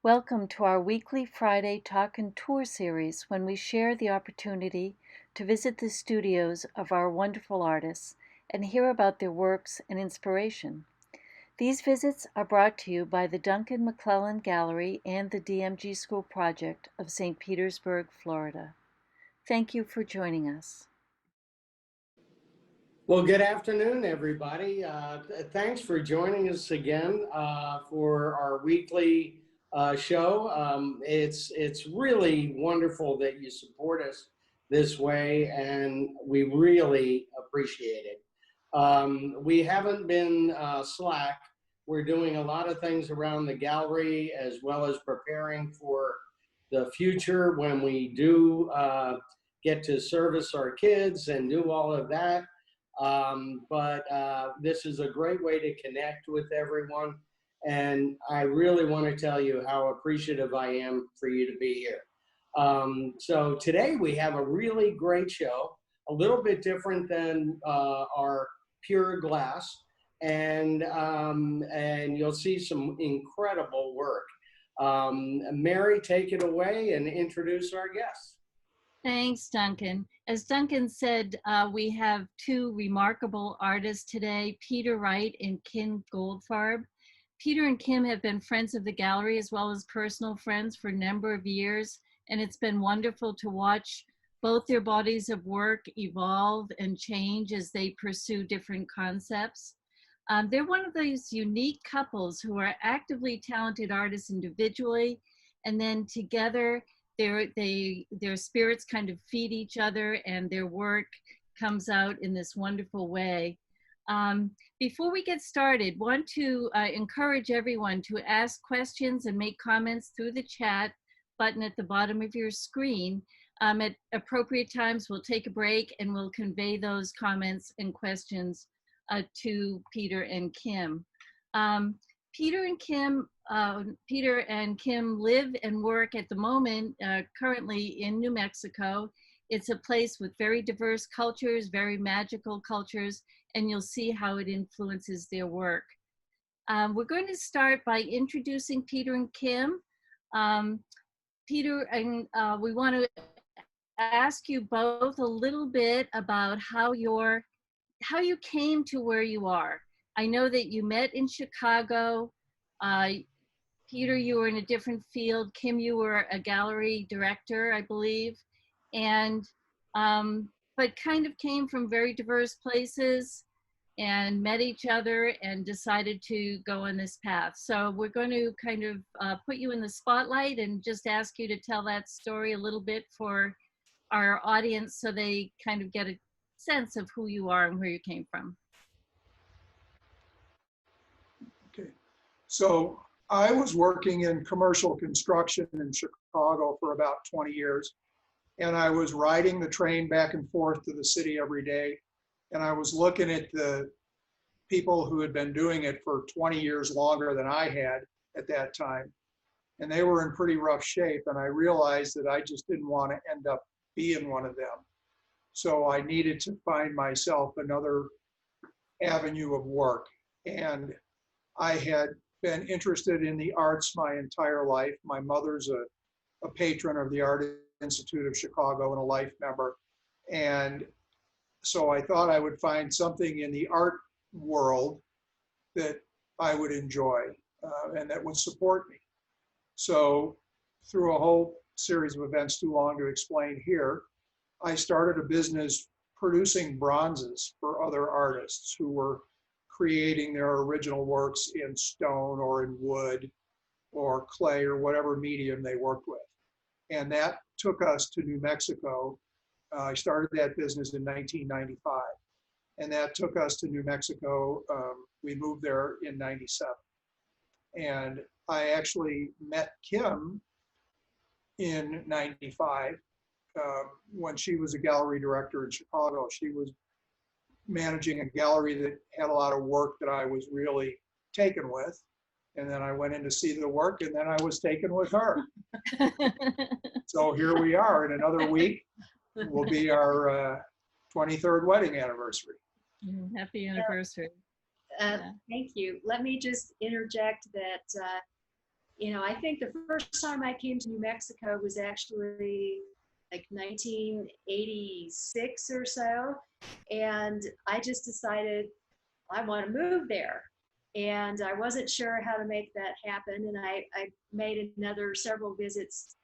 Welcome to our weekly Friday Talk and Tour series when we share the opportunity to visit the studios of our wonderful artists and hear about their works and inspiration. These visits are brought to you by the Duncan McClellan Gallery and the DMG School Project of St. Petersburg, Florida. Thank you for joining us. Well, good afternoon, everybody. Thanks for joining us again for our weekly show. It's really wonderful that you support us this way, and we really appreciate it. We haven't been slack. We're doing a lot of things around the gallery as well as preparing for the future when we do get to service our kids and do all of that. But this is a great way to connect with everyone. And I really want to tell you how appreciative I am for you to be here. So today we have a really great show, a little bit different than our pure glass. And you'll see some incredible work. Mary, take it away and introduce our guests. Thanks, Duncan. As Duncan said, we have two remarkable artists today, Peter Wright and Kim Goldfarb. Peter and Kim have been friends of the gallery as well as personal friends for a number of years, and it's been wonderful to watch both their bodies of work evolve and change as they pursue different concepts. They're one of those unique couples who are actively talented artists individually, and then together their spirits kind of feed each other and their work comes out in this wonderful way. Before we get started, want to encourage everyone to ask questions and make comments through the chat button at the bottom of your screen. At appropriate times, we'll take a break and we'll convey those comments and questions to Peter and Kim. Peter and Kim live and work at the moment currently in New Mexico. It's a place with very diverse cultures, very magical cultures, and you'll see how it influences their work. We're going to start by introducing Peter and Kim. Peter, and we want to ask you both a little bit about how you came to where you are. I know that you met in Chicago. Peter, you were in a different field. Kim, you were a gallery director, I believe. And, but kind of came from very diverse places and met each other and decided to go on this path. So we're going to kind of put you in the spotlight and just ask you to tell that story a little bit for our audience so they kind of get a sense of who you are and where you came from. Okay, so I was working in commercial construction in Chicago for about 20 years, and I was riding the train back and forth to the city every day, and I was looking at the people who had been doing it for 20 years longer than I had at that time, and they were in pretty rough shape, and I realized that I just didn't want to end up being one of them. So I needed to find myself another avenue of work, and I had been interested in the arts my entire life. My mother's a patron of the Art Institute of Chicago and a life member. And so I thought I would find something in the art world that I would enjoy and that would support me. So through a whole series of events too long to explain here, I started a business producing bronzes for other artists who were creating their original works in stone or in wood or clay or whatever medium they worked with. And that took us to New Mexico. I started that business in 1995. And that took us to New Mexico. We moved there in 97. And I actually met Kim in 95 when she was a gallery director in Chicago. She was managing a gallery that had a lot of work that I was really taken with. And then I went in to see the work, and then I was taken with her. So here we are. In another week will be our 23rd wedding anniversary. Happy anniversary. Thank you. Let me just interject that I think the first time I came to New Mexico was actually like 1986 or so. And I just decided I want to move there. And I wasn't sure how to make that happen. And I made another several visits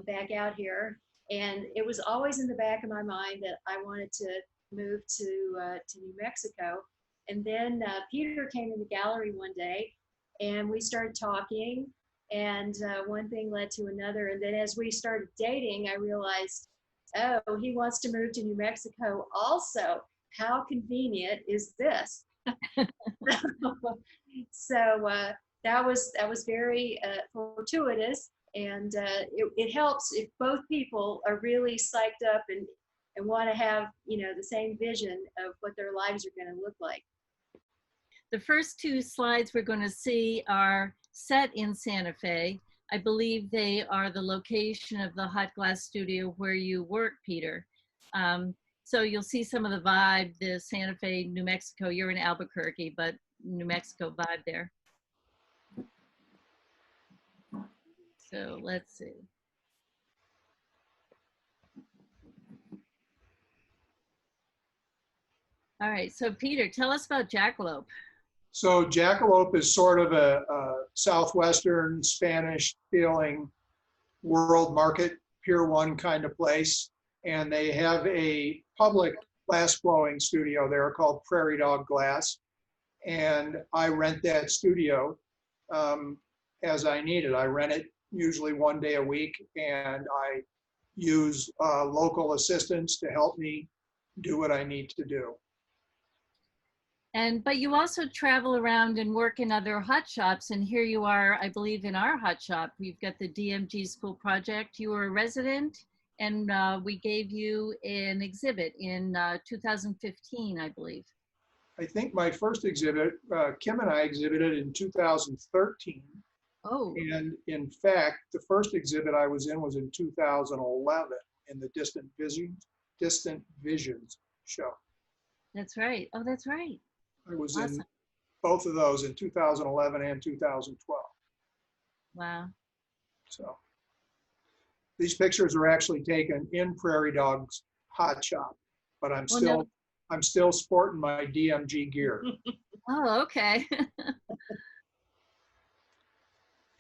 back out here. And it was always in the back of my mind that I wanted to move to New Mexico. And then Peter came in the gallery one day and we started talking. And one thing led to another. And then as we started dating, I realized, oh, he wants to move to New Mexico also. How convenient is this? So that was very fortuitous, and it helps if both people are really psyched up and want to have the same vision of what their lives are going to look like. The first two slides we're going to see are set in Santa Fe. I believe they are the location of the hot glass studio where you work, Peter. So you'll see some of the vibe, the Santa Fe, New Mexico. You're in Albuquerque, but New Mexico vibe there. So let's see. All right, so Peter, tell us about Jackalope. So Jackalope is sort of a Southwestern Spanish feeling world market, Pier 1 kind of place. And they have a public glass blowing studio there called Prairie Dog Glass. And I rent that studio as I need it. I rent it usually one day a week, and I use local assistants to help me do what I need to do. But you also travel around and work in other hot shops, and here you are, I believe, in our hot shop. We've got the DMG School Project. You were a resident, and we gave you an exhibit in 2015, I believe. I think my first exhibit, Kim and I exhibited in 2013. Oh. And in fact, the first exhibit I was in 2011 in the Distant Visions show. That's right. Oh, that's right. I was awesome. in both of those in 2011 and 2012. Wow. So these pictures are actually taken in Prairie Dog's hot shop, but I'm still sporting my DMG gear. Oh, okay.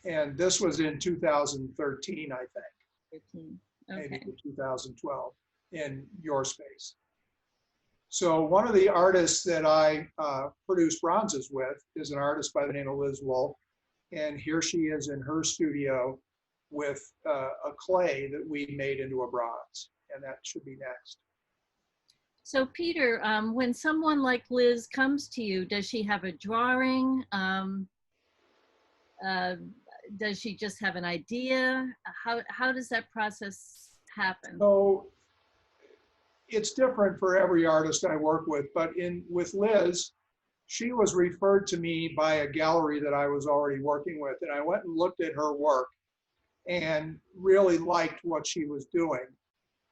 And this was in 2013, I think. 13. Okay. Maybe 2012 in your space. So one of the artists that I produce bronzes with is an artist by the name of Liz Wolf. And here she is in her studio with a clay that we made into a bronze. And that should be next. So Peter, when someone like Liz comes to you, does she have a drawing? Does she just have an idea? How does that process happen? So it's different for every artist I work with, but with Liz, she was referred to me by a gallery that I was already working with, and I went and looked at her work and really liked what she was doing.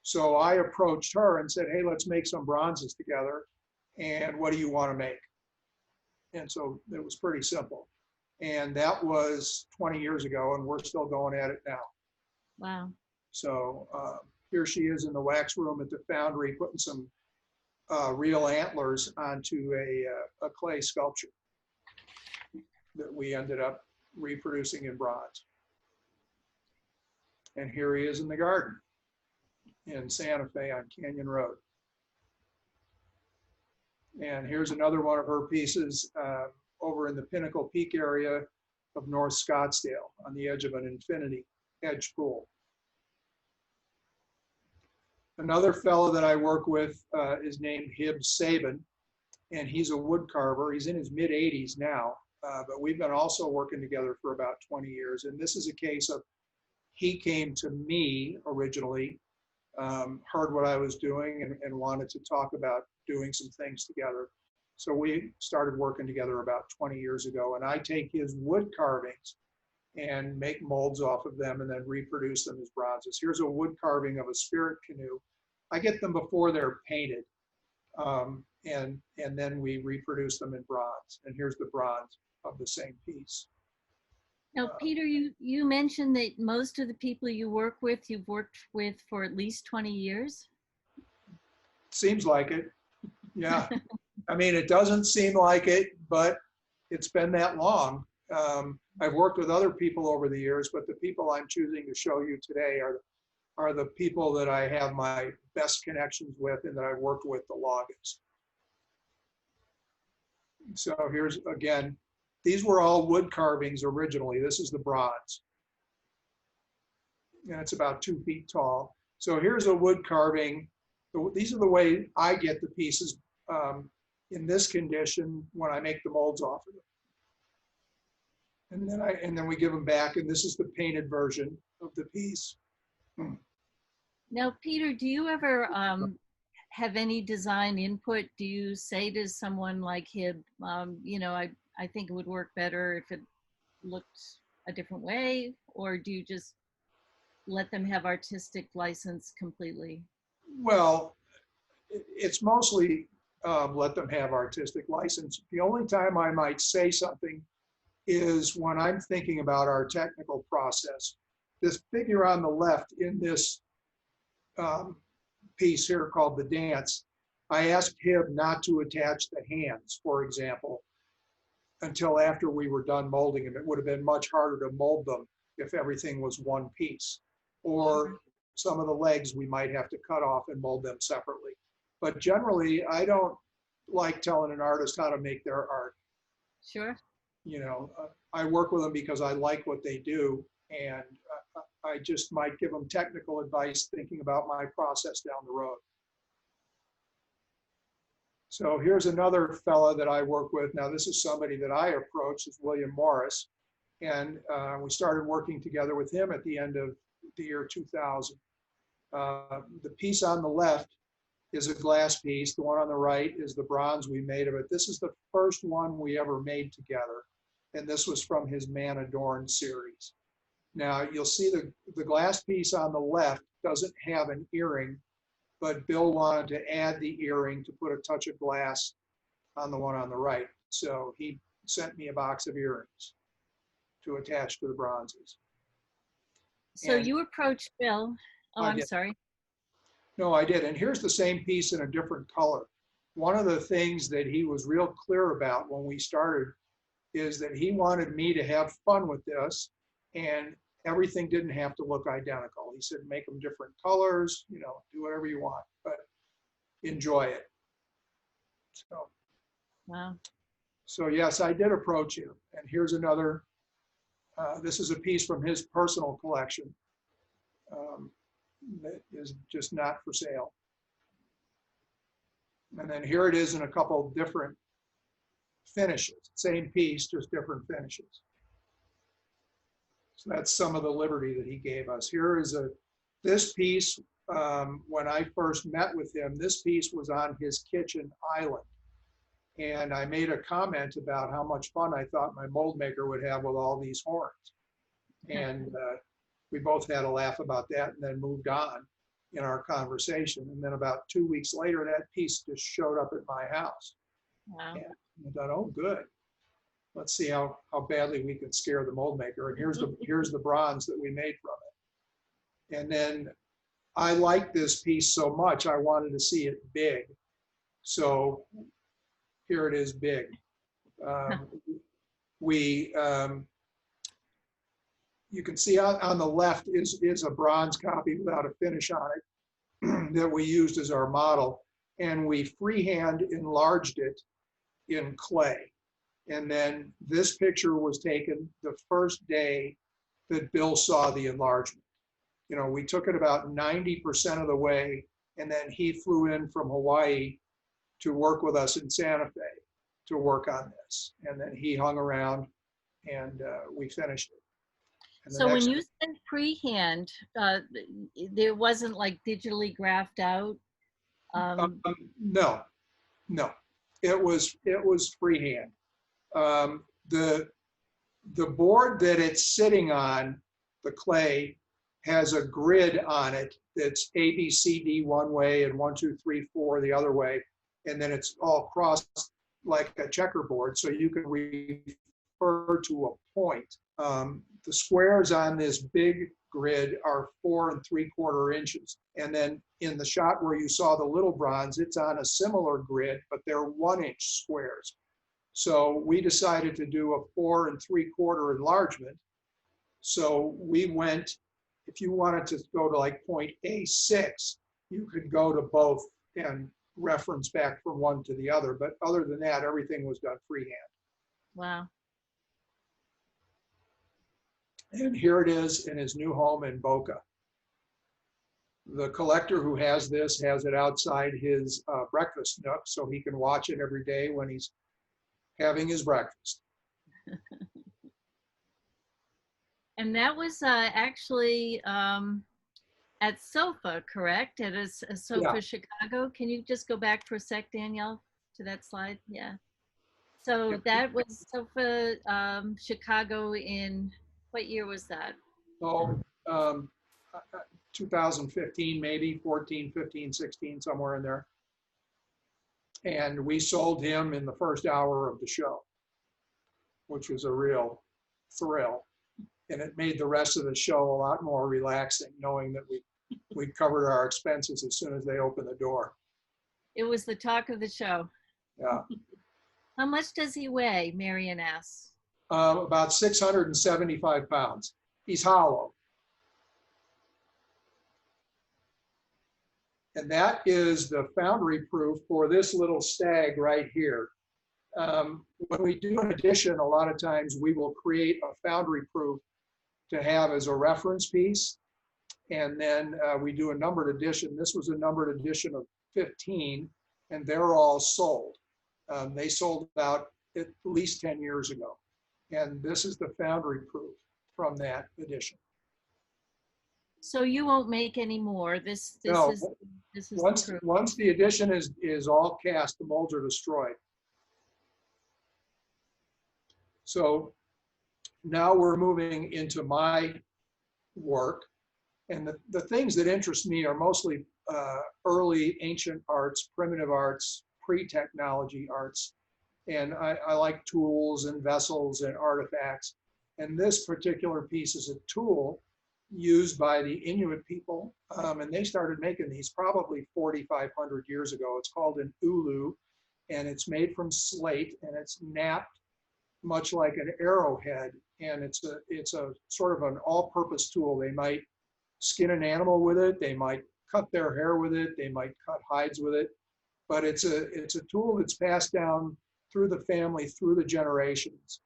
So I approached her and said, hey, let's make some bronzes together, and what do you want to make? And so it was pretty simple. And that was 20 years ago, and we're still going at it now. Wow. So here she is in the wax room at the foundry, putting some real antlers onto a clay sculpture that we ended up reproducing in bronze. And here he is in the garden in Santa Fe on Canyon Road. And here's another one of her pieces over in the Pinnacle Peak area of North Scottsdale on the edge of an infinity edge pool. Another fellow that I work with is named Hib Sabin, and he's a wood carver. He's in his mid-80s now, but we've been also working together for about 20 years. And this is a case of he came to me originally, heard what I was doing and wanted to talk about doing some things together. So we started working together about 20 years ago, and I take his wood carvings and make molds off of them and then reproduce them as bronzes. Here's a wood carving of a spirit canoe. I get them before they're painted, and then we reproduce them in bronze. And here's the bronze of the same piece. Now, Peter, you mentioned that most of the people you work with, you've worked with for at least 20 years. Seems like it. Yeah. I mean, it doesn't seem like it, but it's been that long. I've worked with other people over the years, but the people I'm choosing to show you today are the people that I have my best connections with and that I've worked with the longest. So here's, again, these were all wood carvings originally. This is the bronze. And it's about 2 feet tall. So here's a wood carving. These are the way I get the pieces in this condition when I make the molds off of them. And then we give them back, and this is the painted version of the piece. Now, Peter, do you ever have any design input? Do you say to someone like Hib, you know, I think it would work better if it looked a different way, or do you just let them have artistic license completely? Well, it's mostly let them have artistic license. The only time I might say something is when I'm thinking about our technical process. This figure on the left in this piece here called the dance, I asked him not to attach the hands, for example, until after we were done molding them. It would have been much harder to mold them if everything was one piece. Or some of the legs we might have to cut off and mold them separately. But generally, I don't like telling an artist how to make their art. Sure. You know, I work with them because I like what they do, and I just might give them technical advice thinking about my process down the road. So here's another fella that I work with. Now, this is somebody that I approached, is William Morris, and we started working together with him at the end of the year 2000. The piece on the left is a glass piece. The one on the right is the bronze we made of it. This is the first one we ever made together, and this was from his Man Adorned series. Now, you'll see the glass piece on the left doesn't have an earring, but Bill wanted to add the earring to put a touch of glass on the one on the right. So he sent me a box of earrings to attach to the bronzes. So you approached Bill. Oh, I'm sorry. No, I did. And here's the same piece in a different color. One of the things that he was real clear about when we started is that he wanted me to have fun with this, and everything didn't have to look identical. He said, make them different colors, you know, do whatever you want, but enjoy it. So, wow. So yes, I did approach him. And here's another, this is a piece from his personal collection that is just not for sale. And then here it is in a couple of different finishes. Same piece, just different finishes. So that's some of the liberty that he gave us. Here is this piece, when I first met with him, this piece was on his kitchen island. And I made a comment about how much fun I thought my mold maker would have with all these horns. And we both had a laugh about that and then moved on in our conversation. And then about 2 weeks later, that piece just showed up at my house. Wow. And I thought, oh, good. Let's see how badly we can scare the mold maker. And here's the bronze that we made from it. And then I liked this piece so much, I wanted to see it big. So here it is big. You can see on the left is a bronze copy without a finish on it that we used as our model. And we freehand enlarged it in clay. And then this picture was taken the first day that Bill saw the enlargement. You know, we took it about 90% of the way, and then he flew in from Hawaii to work with us in Santa Fe to work on this. And then he hung around and we finished it. And so when you said freehand, there wasn't like digitally graphed out? No, it was freehand. The board that it's sitting on, the clay, has a grid on it that's A, B, C, D one way and 1, 2, 3, 4 the other way. And then it's all crossed like a checkerboard. So you can refer to a point. The squares on this big grid are 4 3/4 inches. And then in the shot where you saw the little bronze, it's on a similar grid, but they're 1-inch squares. So we decided to do a 4 3/4 enlargement. So we went, if you wanted to go to like point A6, you could go to both and reference back from one to the other. But other than that, everything was done freehand. Wow. And here it is in his new home in Boca. The collector who has this has it outside his breakfast nook so he can watch it every day when he's having his breakfast. And that was actually at SOFA, correct? At a SOFA Yeah. Chicago. Can you just go back for a sec, Danielle, to that slide? Yeah. So Yep. that was SOFA Chicago in, what year was that? Oh, 2015, maybe 14, 15, 16, somewhere in there. And we sold him in the first hour of the show, which was a real thrill. And it made the rest of the show a lot more relaxing, knowing that we covered our expenses as soon as they opened the door. It was the talk of the show. Yeah. How much does he weigh, Marion asks? About 675 pounds. He's hollow. And that is the foundry proof for this little stag right here. When we do an edition, a lot of times we will create a foundry proof to have as a reference piece. And then we do a numbered edition. This was a numbered edition of 15, and they're all sold. They sold out at least 10 years ago. And this is the foundry proof from that edition. So you won't make any more. This No, is once, the proof. once the edition is all cast, the molds are destroyed. So now we're moving into my work. And the things that interest me are mostly early ancient arts, primitive arts, pre-technology arts. And I like tools and vessels and artifacts. And this particular piece is a tool used by the Inuit people. And they started making these probably 4,500 years ago. It's called an ulu, and it's made from slate, and it's napped much like an arrowhead. And it's a sort of an all-purpose tool. They might skin an animal with it. They might cut their hair with it. They might cut hides with it. But it's a tool that's passed down through the family, through the generations.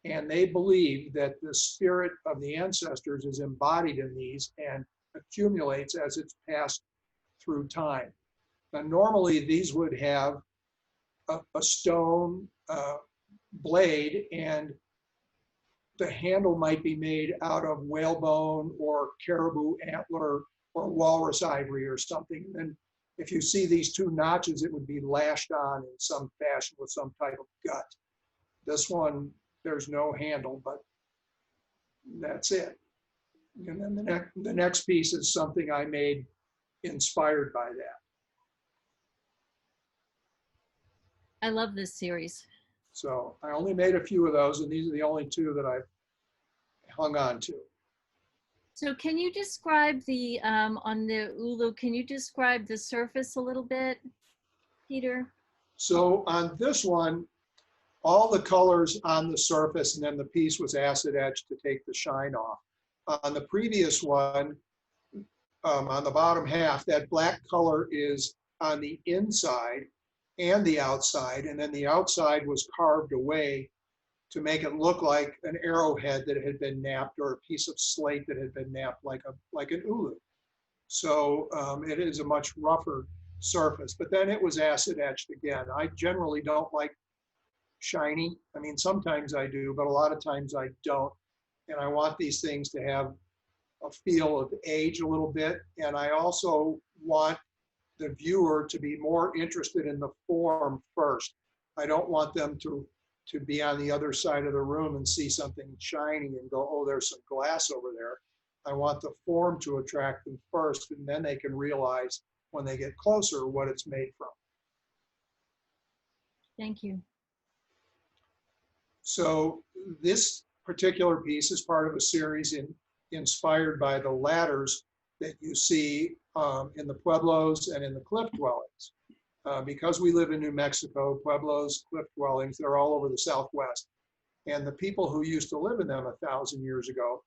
And they believe that the spirit of the ancestors is embodied in these and accumulates as it's passed through time. Now, normally these would have a stone blade, and the handle might be made out of whalebone or caribou antler or walrus ivory or something. And if you see these two notches, it would be lashed on in some fashion with some type of gut. This one, there's no handle, but that's it. And then the next piece is something I made inspired by that. I love this series. So I only made a few of those, and these are the only two that I've hung on to. So can you describe the, on the ulu, can you describe the surface a little bit, Peter? So on this one, all the colors on the surface, and then the piece was acid etched to take the shine off. On the previous one, on the bottom half, that black color is on the inside and the outside, and then the outside was carved away to make it look like an arrowhead that had been napped, or a piece of slate that had been napped like an ulu. So it is a much rougher surface, but then it was acid etched again. I generally don't like shiny. I mean, sometimes I do, but a lot of times I don't. And I want these things to have a feel of age a little bit. And I also want the viewer to be more interested in the form first. I don't want them to be on the other side of the room and see something shiny and go, oh, there's some glass over there. I want the form to attract them first, and then they can realize when they get closer what it's made from. Thank you. So this particular piece is part of a series inspired by the ladders that you see in the pueblos and in the cliff dwellings. Because we live in New Mexico, pueblos, cliff dwellings, they're all over the Southwest. And the people who used to live in them 1,000 years ago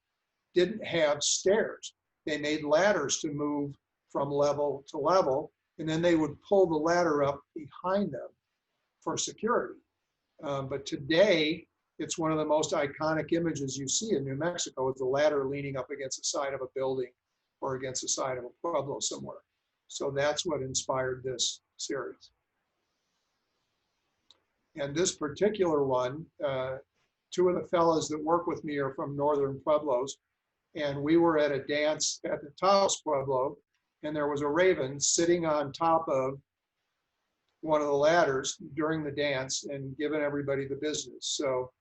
didn't have stairs. They made ladders to move from level to level, and then they would pull the ladder up behind them for security. But today, it's one of the most iconic images you see in New Mexico, with the ladder leaning up against the side of a building or against the side of a pueblo somewhere. So that's what inspired this series. And this particular one, two of the fellows that work with me are from northern pueblos, and we were at a dance at the Taos Pueblo, and there was a raven sitting on top of one of the ladders during the dance and giving everybody the business. So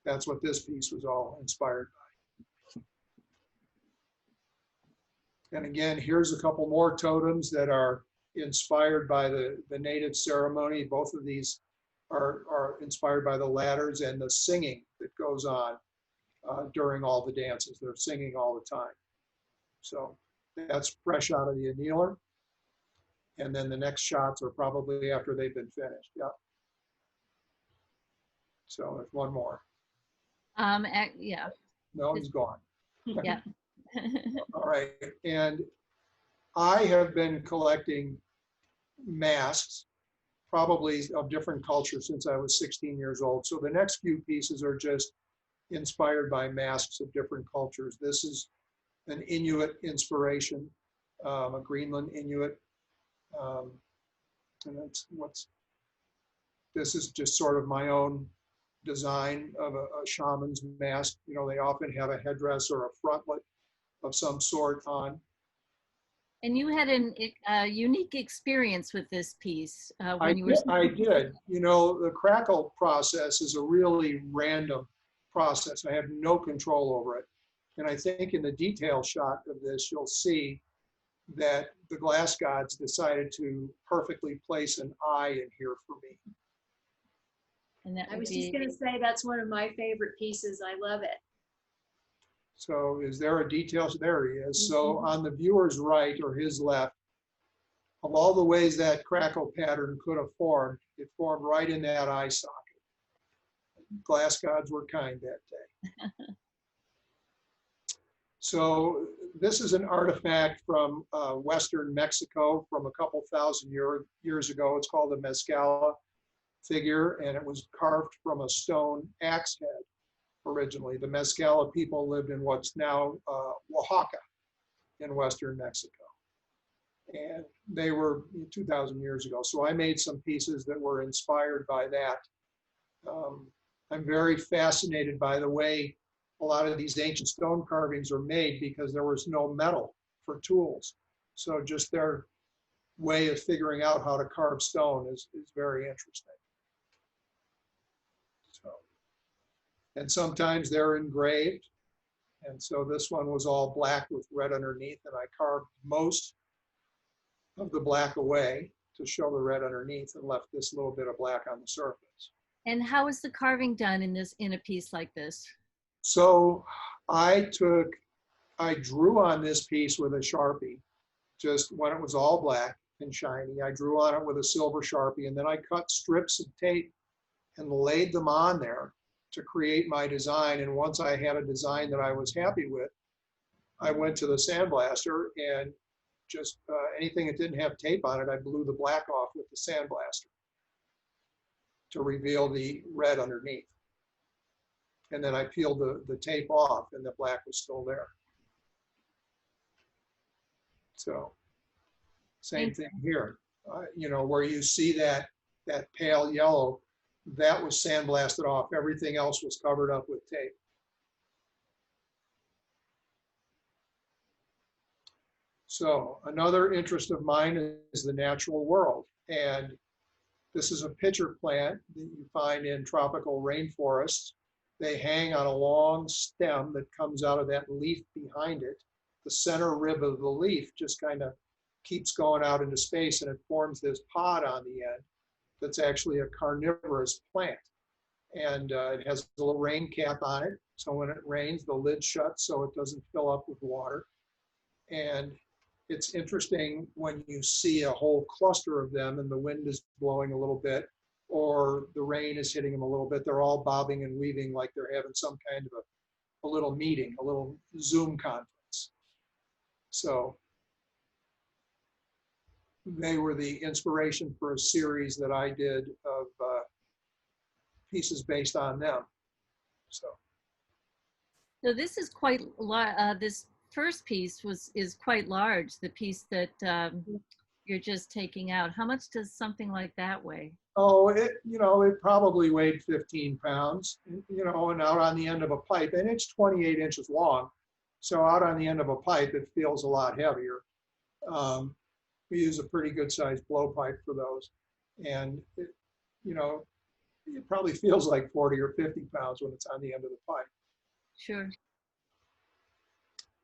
that's what this piece was all inspired by. And again, here's a couple more totems that are inspired by the native ceremony. Both of these are inspired by the ladders and the singing that goes on during all the dances. They're singing all the time. So that's fresh out of the annealer. And then the next shots are probably after they've been finished. Yeah. So there's one more. Yeah. No, he's gone. Yeah. All right. And I have been collecting masks, probably of different cultures, since I was 16 years old. So the next few pieces are just inspired by masks of different cultures. This is an Inuit inspiration, a Greenland Inuit. And that's this is just sort of my own design of a shaman's mask. You know, they often have a headdress or a frontlet of some sort on. And you had a unique experience with this piece when you were. I did. You know, the crackle process is a really random process. I have no control over it. And I think in the detail shot of this, you'll see that the glass gods decided to perfectly place an eye in here for me. And that I was just going to say that's one of my favorite pieces. I love it. So is there a detail? There he is. So on the viewer's right or his left, of all the ways that crackle pattern could have formed, it formed right in that eye socket. Glass gods were kind that day. So this is an artifact from Western Mexico from a couple thousand years ago. It's called a Mezcala figure, and it was carved from a stone axe head originally. The Mezcala people lived in what's now Oaxaca in Western Mexico. And they were 2,000 years ago. So I made some pieces that were inspired by that. I'm very fascinated by the way a lot of these ancient stone carvings are made, because there was no metal for tools. So just their way of figuring out how to carve stone is very interesting. So, and sometimes they're engraved. And so this one was all black with red underneath, and I carved most of the black away to show the red underneath and left this little bit of black on the surface. And how is the carving done in a piece like this? So I drew on this piece with a Sharpie, just when it was all black and shiny. I drew on it with a silver Sharpie, and then I cut strips of tape and laid them on there to create my design. And once I had a design that I was happy with, I went to the sandblaster, and just anything that didn't have tape on it, I blew the black off with the sandblaster to reveal the red underneath. And then I peeled the tape off, and the black was still there. So same thing here. You know, where you see that pale yellow, that was sandblasted off. Everything else was covered up with tape. So another interest of mine is the natural world. And this is a pitcher plant that you find in tropical rainforests. They hang on a long stem that comes out of that leaf behind it. The center rib of the leaf just kind of keeps going out into space, and it forms this pod on the end that's actually a carnivorous plant. And it has a little rain cap on it. So when it rains, the lid shuts so it doesn't fill up with water. And it's interesting when you see a whole cluster of them and the wind is blowing a little bit or the rain is hitting them a little bit. They're all bobbing and weaving like they're having some kind of a little meeting, a little Zoom conference. So they were the inspiration for a series that I did of pieces based on them. So this is quite this first piece is quite large. The piece that you're just taking out. How much does something like that weigh? Oh, it probably weighed 15 pounds, and out on the end of a pipe, and it's 28 inches long. So out on the end of a pipe, it feels a lot heavier. We use a pretty good sized blowpipe for those. And it probably feels like 40 or 50 pounds when it's on the end of the pipe. Sure.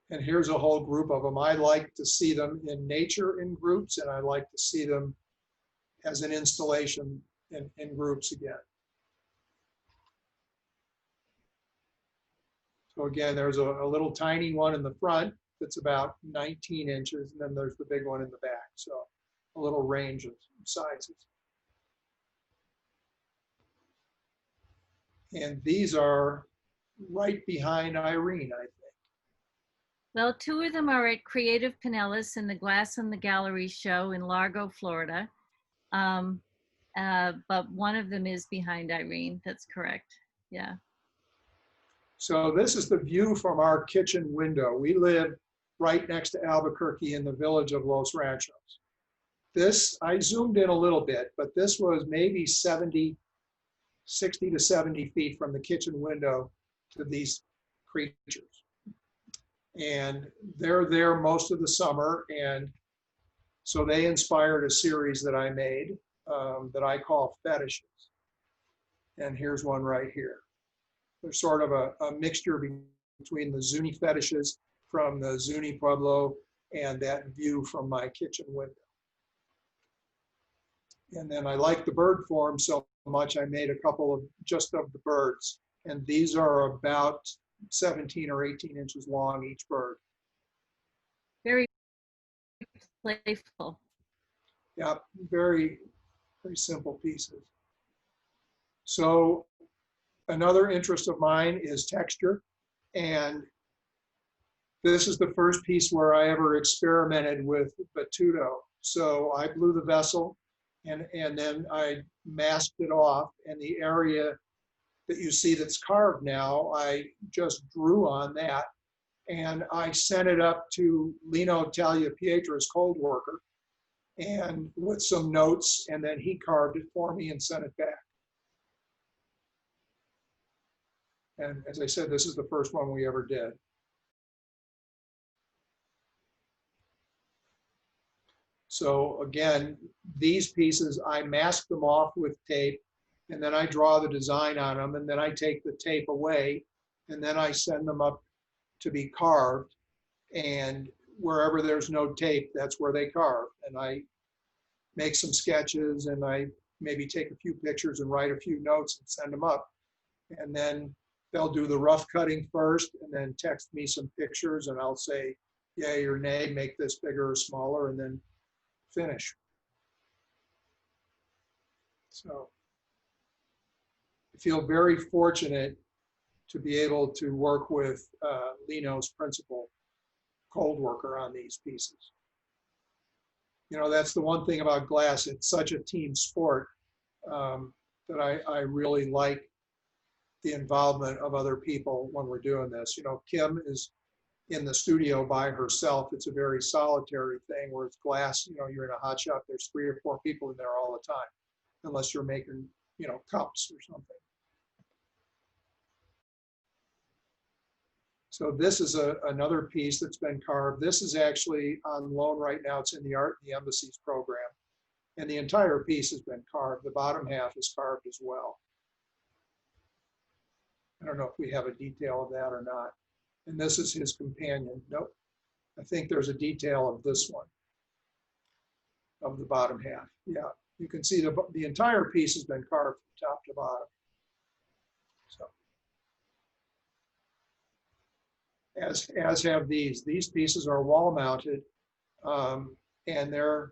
And here's a whole group of them. I like to see them in nature in groups, and I like to see them as an installation in groups again. So again, there's a little tiny one in the front that's about 19 inches, and then there's the big one in the back. So a little range of sizes. And these are right behind Irene, I think. Well, two of them are at Creative Pinellas in the Glass in the Gallery show in Largo, Florida. But one of them is behind Irene. That's correct. Yeah. So this is the view from our kitchen window. We live right next to Albuquerque in the village of Los Ranchos. This, I zoomed in a little bit, but this was maybe 60 to 70 feet from the kitchen window to these creatures. And they're there most of the summer. And so they inspired a series that I made that I call Fetishes. And here's one right here. There's sort of a mixture between the Zuni fetishes from the Zuni Pueblo and that view from my kitchen window. And then I like the bird form so much, I made a couple of just of the birds. And these are about 17 or 18 inches long, each bird. Very playful. Yeah, very, very simple pieces. So another interest of mine is texture. And this is the first piece where I ever experimented with Batuto. So I blew the vessel and then I masked it off, and the area that you see that's carved now, I just drew on that, and I sent it up to Lino Tagliapietro's cold worker and with some notes, and then he carved it for me and sent it back. And as I said, this is the first one we ever did. So again, these pieces, I mask them off with tape, and then I draw the design on them, and then I take the tape away, and then I send them up to be carved. And wherever there's no tape, that's where they carve. And I make some sketches, and I maybe take a few pictures and write a few notes and send them up. And then they'll do the rough cutting first, and then text me some pictures, and I'll say, yay or nay, make this bigger or smaller, and then finish. So I feel very fortunate to be able to work with Lino's principal cold worker on these pieces. You know, that's the one thing about glass. It's such a team sport that I really like the involvement of other people when we're doing this. You know, Kim is in the studio by herself. It's a very solitary thing, whereas glass, you know, you're in a hot shop, there's 3 or 4 people in there all the time, unless you're making, you know, cups or something. So this is another piece that's been carved. This is actually on loan right now. It's in the Art in the Embassies program. And the entire piece has been carved. The bottom half is carved as well. I don't know if we have a detail of that or not. And this is his companion. Nope. I think there's a detail of this one, of the bottom half. Yeah, you can see the entire piece has been carved from top to bottom. as have these. These pieces are wall mounted, and they're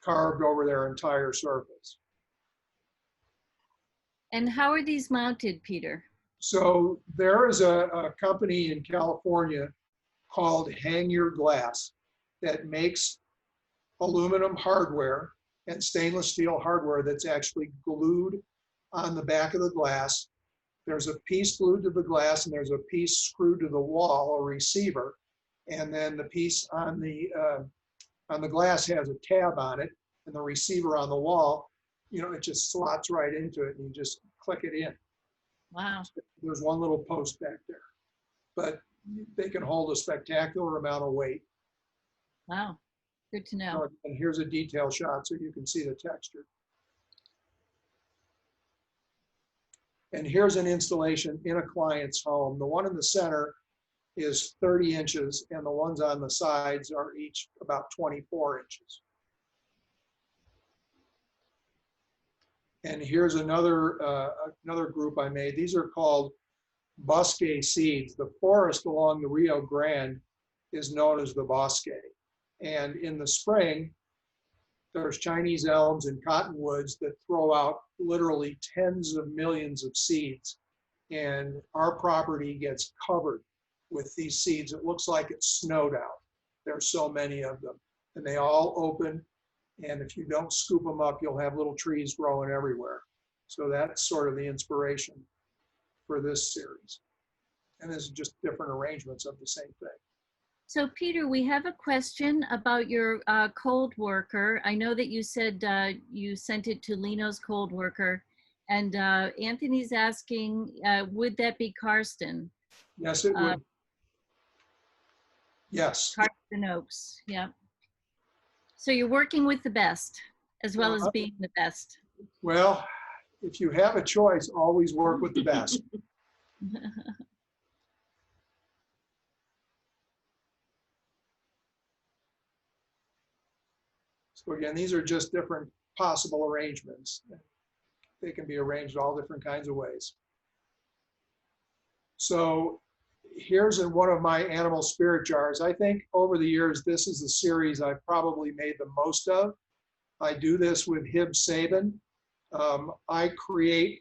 carved over their entire surface. And how are these mounted, Peter? So there is a company in California called Hang Your Glass that makes aluminum hardware and stainless steel hardware that's actually glued on the back of the glass. There's a piece glued to the glass and there's a piece screwed to the wall, a receiver. And then the piece on the glass has a tab on it, and the receiver on the wall, it just slots right into it and you just click it in. Wow. There's one little post back there, but they can hold a spectacular amount of weight. Wow. Good to know. And here's a detail shot so you can see the texture. And here's an installation in a client's home. The one in the center is 30 inches and the ones on the sides are each about 24 inches. And here's another group I made. These are called bosque seeds. The forest along the Rio Grande is known as the bosque. And in the spring, there's Chinese elms and cottonwoods that throw out literally tens of millions of seeds. And our property gets covered with these seeds. It looks like it's snowed out. There's so many of them. And they all open. And if you don't scoop them up, you'll have little trees growing everywhere. So that's sort of the inspiration for this series. And this is just different arrangements of the same thing. So Peter, we have a question about your cold worker. I know that you said you sent it to Lino's cold worker, and Anthony's asking, would that be Karsten? Yes, it would. Yes. Karsten Oaks, yeah. So you're working with the best, as well as being the best. Well, if you have a choice, always work with the best. So again, these are just different possible arrangements. They can be arranged all different kinds of ways. So here's in one of my animal spirit jars. I think over the years, this is the series I've probably made the most of. I do this with Hib Sabin. I create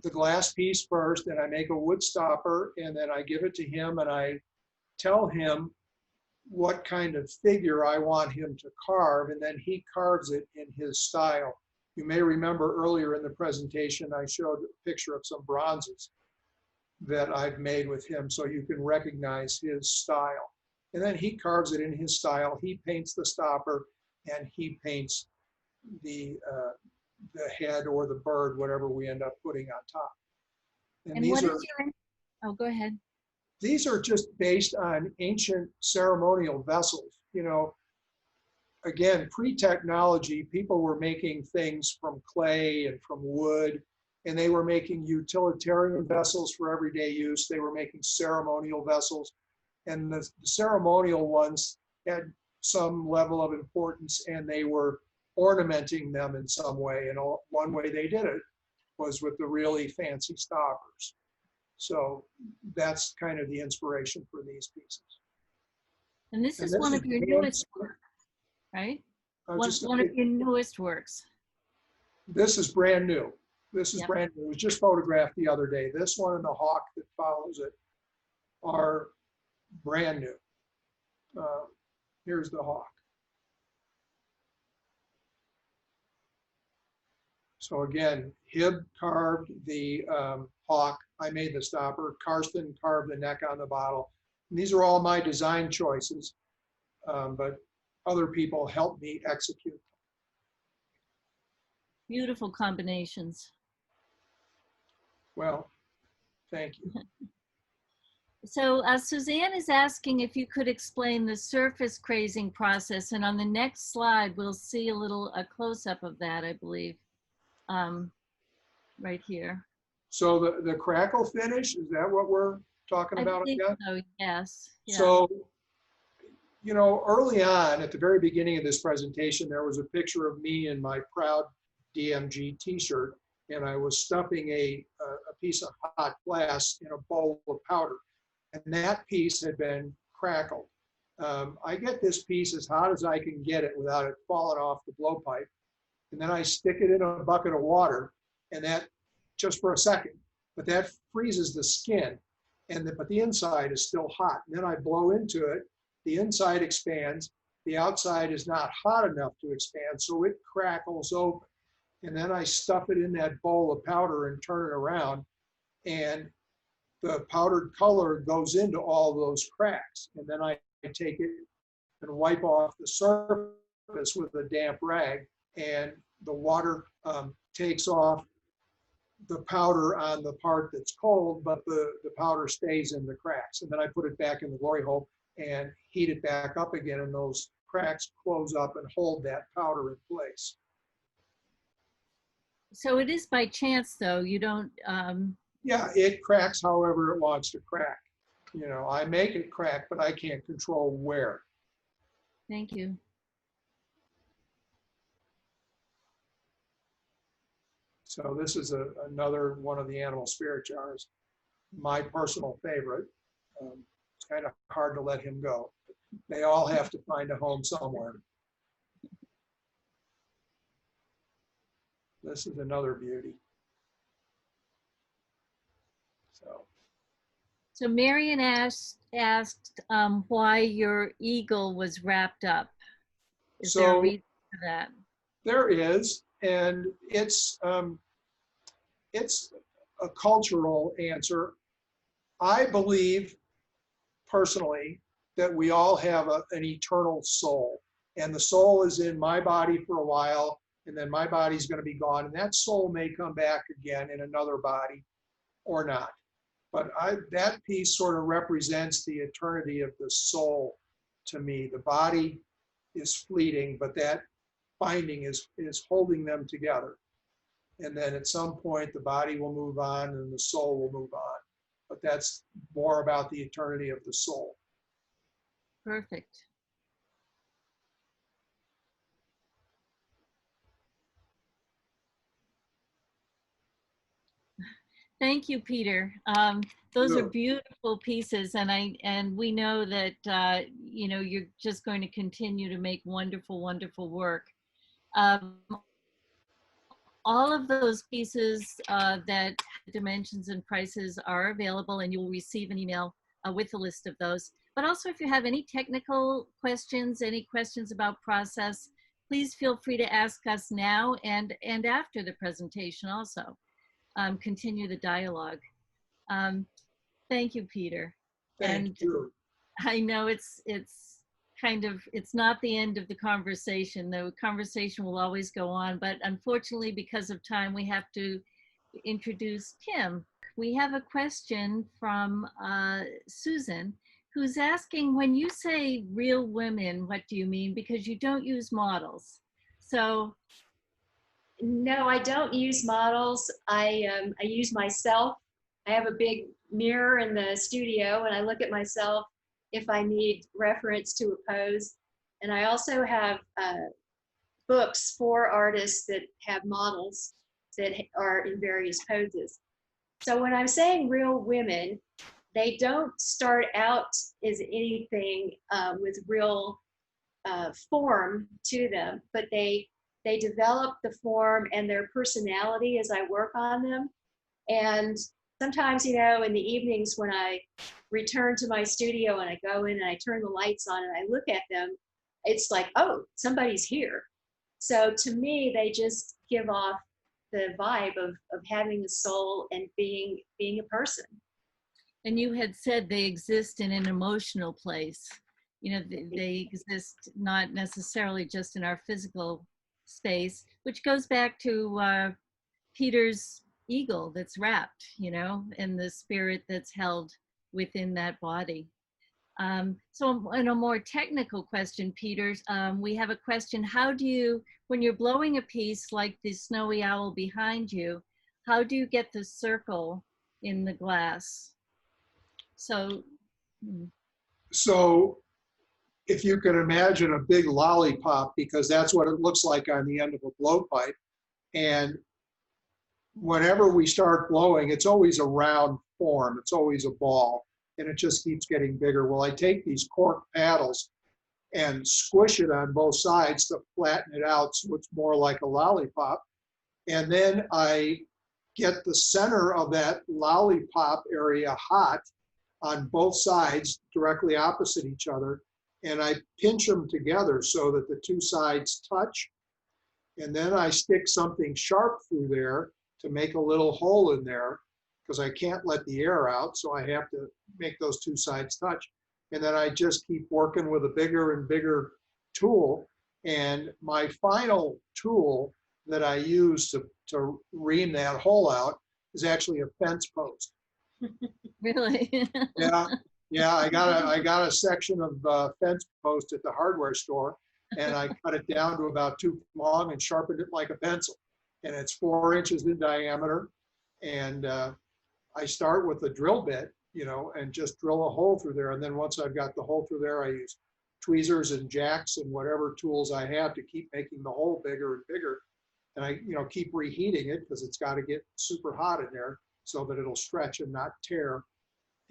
the glass piece first, and I make a wood stopper, and then I give it to him, and I tell him what kind of figure I want him to carve, and then he carves it in his style. You may remember earlier in the presentation, I showed a picture of some bronzes that I've made with him so you can recognize his style. And then he carves it in his style. He paints the stopper and he paints the head or the bird, whatever we end up putting on top. And what is your, oh, go ahead. These are just based on ancient ceremonial vessels. Again, pre-technology, people were making things from clay and from wood, and they were making utilitarian vessels for everyday use. They were making ceremonial vessels, and the ceremonial ones had some level of importance, and they were ornamenting them in some way. And one way they did it was with the really fancy stoppers. So that's kind of the inspiration for these pieces. And this is one of your newest works, right? One of your newest works. This is brand new. This is brand new. It was just photographed the other day. This one and the hawk that follows it are brand new. Here's the hawk. So again, Hib carved the hawk. I made the stopper. Karsten carved the neck on the bottle. And these are all my design choices, but other people helped me execute them. Beautiful combinations. Well, thank you. So Suzanne is asking if you could explain the surface crazing process, and on the next slide we'll see a close-up of that, I believe, right here. So the crackle finish, is that what we're talking about again? So, yes. Yeah. So, early on at the very beginning of this presentation, there was a picture of me in my proud DMG t-shirt, and I was stuffing a piece of hot glass in a bowl of powder. and that piece had been crackled. I get this piece as hot as I can get it without it falling off the blowpipe. And then I stick it in a bucket of water, and that just for a second, but that freezes the skin, but the inside is still hot. And then I blow into it, the inside expands, the outside is not hot enough to expand, so it crackles open. And then I stuff it in that bowl of powder and turn it around, and the powdered color goes into all those cracks. And then I take it and wipe off the surface with a damp rag, and the water takes off the powder on the part that's cold, but the powder stays in the cracks. And then I put it back in the glory hole and heat it back up again, and those cracks close up and hold that powder in place. So it is by chance, though. You don't. Yeah, it cracks however it wants to crack. You know, I make it crack, but I can't control where. Thank you. So this is another one of the animal spirit jars, my personal favorite. It's kind of hard to let him go. They all have to find a home somewhere. This is another beauty. So Marion asked why your eagle was wrapped up. Is there a reason for that? There is, and it's a cultural answer. I believe personally that we all have an eternal soul, and the soul is in my body for a while, and then my body's going to be gone, and that soul may come back again in another body or not. But that piece sort of represents the eternity of the soul to me. The body is fleeting, but that binding is holding them together. And then at some point, the body will move on and the soul will move on. But that's more about the eternity of the soul. Perfect. Thank you, Peter. Those are beautiful pieces, and we know that you know, you're just going to continue to make wonderful, wonderful work. All of those pieces that dimensions and prices are available, and you'll receive an email with a list of those. But also, if you have any technical questions, any questions about process, please feel free to ask us now and after the presentation also. Continue the dialogue. Thank you, Peter. Thank you. I know it's kind of, it's not the end of the conversation. The conversation will always go on, but unfortunately, because of time, we have to introduce Kim. We have a question from Susan, who's asking, when you say real women, what do you mean? Because you don't use models. So. No, I don't use models. I use myself. I have a big mirror in the studio, and I look at myself if I need reference to a pose. And I also have books for artists that have models that are in various poses. So when I'm saying real women, they don't start out as anything with real form to them, but they develop the form and their personality as I work on them. And sometimes, you know, in the evenings when I return to my studio and I go in and I turn the lights on and I look at them, it's like, oh, somebody's here. So to me, they just give off the vibe of having a soul and being a person. And you had said they exist in an emotional place. You know, they exist not necessarily just in our physical space, which goes back to Peter's eagle that's wrapped, you know, and the spirit that's held within that body. So in a more technical question, Peter, we have a question. How do you, when you're blowing a piece like the snowy owl behind you, how do you get the circle in the glass? So if you can imagine a big lollipop, because that's what it looks like on the end of a blowpipe. And whenever we start blowing, it's always a round form. It's always a ball. and it just keeps getting bigger. Well, I take these cork paddles and squish it on both sides to flatten it out so it's more like a lollipop. And then I get the center of that lollipop area hot on both sides directly opposite each other. And I pinch them together so that the two sides touch. And then I stick something sharp through there to make a little hole in there because I can't let the air out. So I have to make those two sides touch. And then I just keep working with a bigger and bigger tool. And my final tool that I use to ream that hole out is actually a fence post. Really? Yeah, I got a section of fence post at the hardware store, and I cut it down to about 2 feet long and sharpened it like a pencil. And it's 4 inches in diameter. And I start with a drill bit, and just drill a hole through there. And then once I've got the hole through there, I use tweezers and jacks and whatever tools I have to keep making the hole bigger and bigger. And I, keep reheating it because it's got to get super hot in there so that it'll stretch and not tear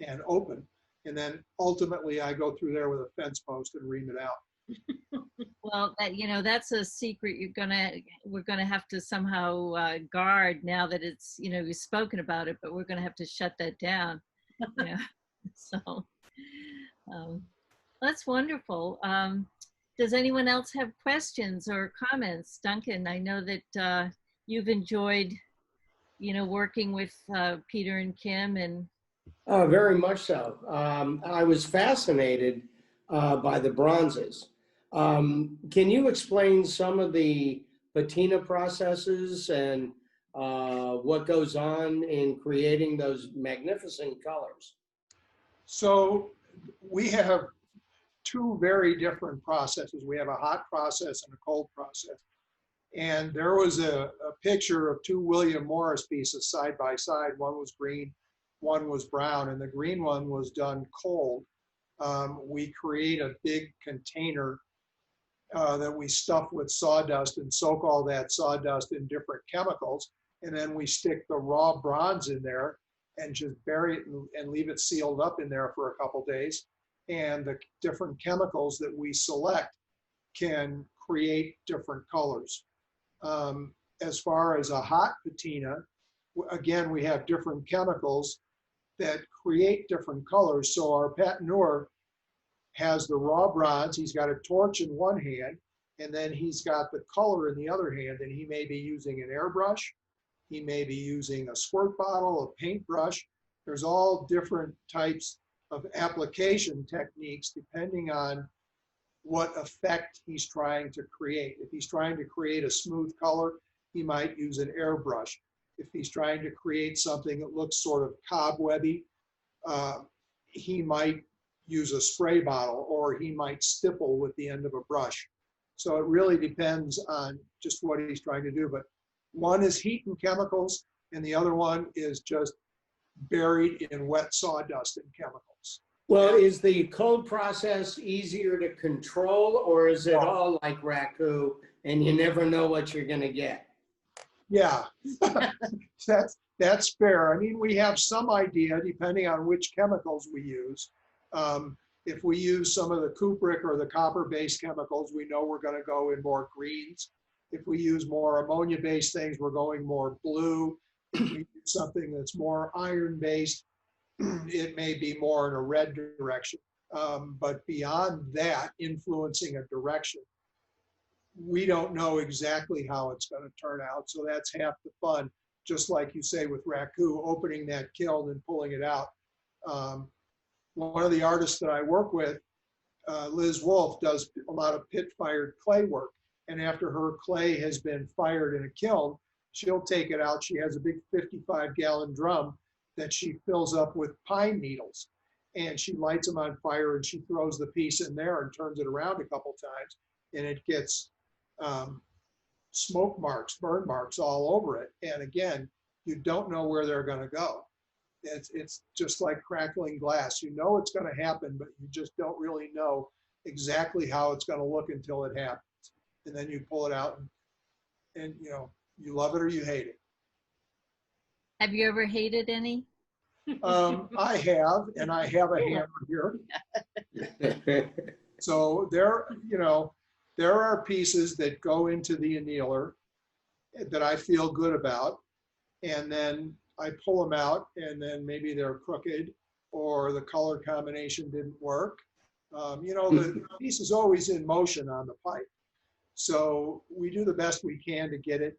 and open. And then ultimately I go through there with a fence post and ream it out. Well, that's a secret we're gonna have to somehow guard now that it's, you've spoken about it, but we're gonna have to shut that down. So that's wonderful. Does anyone else have questions or comments? Duncan, I know that you've enjoyed, working with Peter and Kim and. Very much so. I was fascinated by the bronzes. Can you explain some of the patina processes and what goes on in creating those magnificent colors? So we have 2 very different processes. We have a hot process and a cold process. And there was a picture of 2 William Morris pieces side by side. One was green, one was brown, and the green one was done cold. We create a big container that we stuff with sawdust and soak all that sawdust in different chemicals. And then we stick the raw bronze in there and just bury it and leave it sealed up in there for a couple days. And the different chemicals that we select can create different colors. As far as a hot patina, again, we have different chemicals that create different colors. So our patineur has the raw bronze. He's got a torch in one hand, and then he's got the color in the other hand, and he may be using an airbrush. He may be using a squirt bottle, a paintbrush. There's all different types of application techniques depending on what effect he's trying to create. If he's trying to create a smooth color, he might use an airbrush. If he's trying to create something that looks sort of cobwebby, he might use a spray bottle, or he might stipple with the end of a brush. So it really depends on just what he's trying to do. But one is heat and chemicals, and the other one is just buried in wet sawdust and chemicals. Well, is the cold process easier to control, or is it all like raku and you never know what you're going to get? Yeah, that's fair. I mean, we have some idea depending on which chemicals we use. If we use some of the cupric or the copper-based chemicals, we know we're going to go in more greens. If we use more ammonia-based things, we're going more blue. If we use something that's more iron-based, it may be more in a red direction. But beyond that, influencing a direction, we don't know exactly how it's going to turn out. So that's half the fun. Just like you say with raku, opening that kiln and pulling it out. One of the artists that I work with, Liz Wolf, does a lot of pit-fired clay work. And after her clay has been fired in a kiln, she'll take it out. She has a big 55-gallon drum that she fills up with pine needles. And she lights them on fire, and she throws the piece in there and turns it around a couple times. And it gets smoke marks, burn marks all over it. And again, you don't know where they're going to go. It's just like crackling glass. You know it's going to happen, but you just don't really know exactly how it's going to look until it happens. And then you pull it out, and you love it or you hate it. Have you ever hated any? I have, and I have a hammer here. So there, there are pieces that go into the annealer that I feel good about. And then I pull them out, and then maybe they're crooked or the color combination didn't work. The piece is always in motion on the pipe. So we do the best we can to get it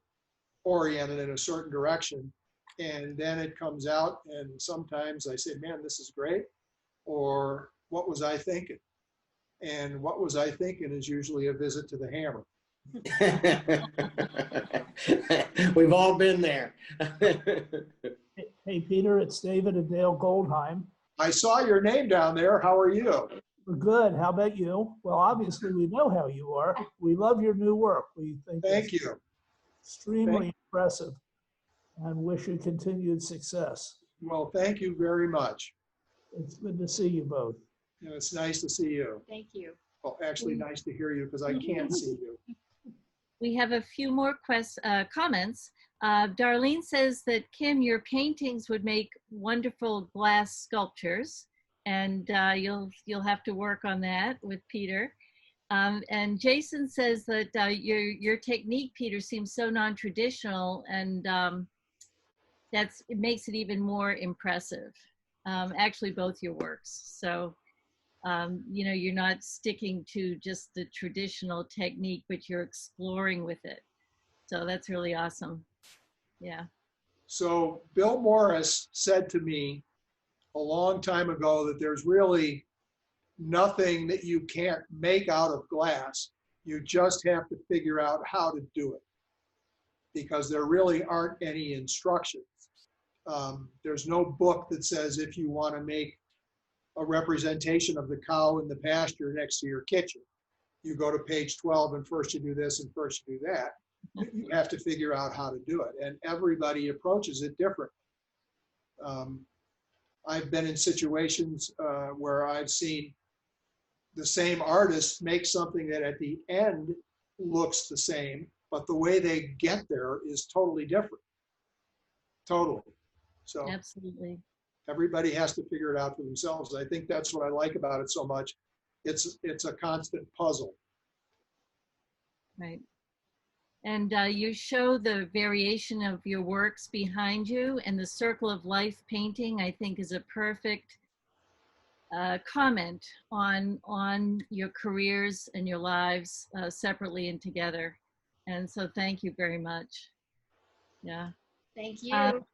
oriented in a certain direction. And then it comes out, and sometimes I say, man, this is great. Or what was I thinking? And what was I thinking is usually a visit to the hammer. We've all been there. Hey, Peter, it's David and Dale Goldheim. I saw your name down there. How are you? We're good. How about you? Well, obviously, we know how you are. We love your new work. We think Thank it's you. extremely impressive and wish you continued success. Well, thank you very much. It's good to see you both. And it's nice to see you. Thank you. Well, actually nice to hear you because I can't see you. We have a few more comments. Darlene says that, Kim, your paintings would make wonderful glass sculptures, and you'll have to work on that with Peter. And Jason says that your technique, Peter, seems so non-traditional, and it makes it even more impressive. Actually, both your works. So, you're not sticking to just the traditional technique, but you're exploring with it. So that's really awesome. Yeah. So Bill Morris said to me a long time ago that there's really nothing that you can't make out of glass. You just have to figure out how to do it, because there really aren't any instructions. There's no book that says if you want to make a representation of the cow in the pasture next to your kitchen, you go to page 12 and first you do this and first you do that. You have to figure out how to do it, and everybody approaches it differently. I've been in situations where I've seen the same artist make something that at the end looks the same, but the way they get there is totally different. Totally. So Absolutely. everybody has to figure it out for themselves. I think that's what I like about it so much. It's a constant puzzle. Right. And you show the variation of your works behind you, and the circle of life painting, I think, is a perfect comment on your careers and your lives separately and together. And so thank you very much. Yeah. Thank you.